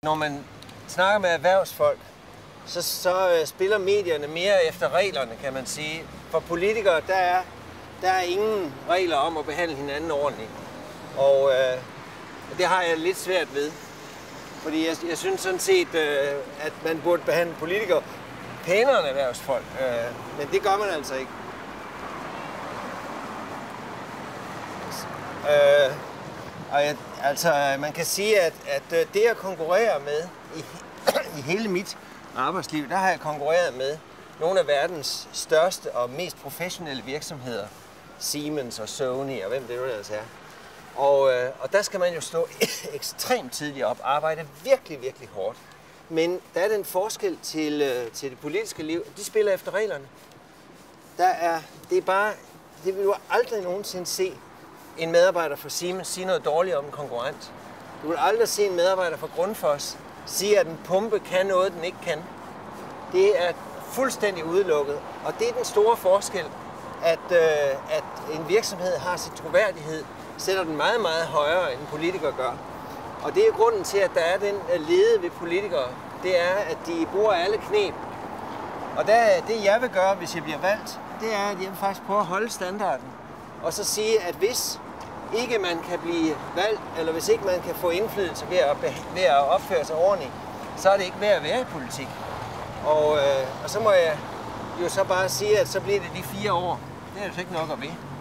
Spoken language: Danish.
når man snakker med erhvervsfolk, så spiller medierne mere efter reglerne, kan man sige. For politikere, der er ingen regler om at behandle hinanden ordentligt. Og det har jeg lidt svært ved. Fordi jeg synes sådan set, at man burde behandle politikere pænere end erhvervsfolk. Men det gør man altså ikke. Man kan sige, at det at konkurrere med i hele mit arbejdsliv, der har jeg konkurreret med nogle af verdens største og mest professionelle virksomheder. Siemens og Sony og hvem det nu ellers er. Og der skal man jo stå ekstremt tidligt op, arbejde virkelig, virkelig hårdt. Men der er den forskel til det politiske liv, de spiller efter reglerne. Det vil du aldrig nogensinde se en medarbejder fra Siemens sige noget dårligt om en konkurrent. Du vil aldrig se en medarbejder fra Grundfos sige, at en pumpe kan noget, den ikke kan. Det er fuldstændig udelukket, og det er den store forskel, at en virksomhed har sin troværdighed, sætter den meget, meget højere, end en politiker gør. Og det er grunden til, at der er den lede ved politikere, det er, at de bruger alle kneb. Og det jeg vil gøre, hvis jeg bliver valgt, det er, at jeg vil faktisk prøve at holde standarden. Og så sige, at hvis ikke man kan blive valgt, eller hvis ikke man kan få indflydelse ved at opføre sig ordentligt, så er det ikke værd at være i politik. Og så må jeg jo så bare sige, at så bliver det de 4 år. Det er altså ikke nok at ved.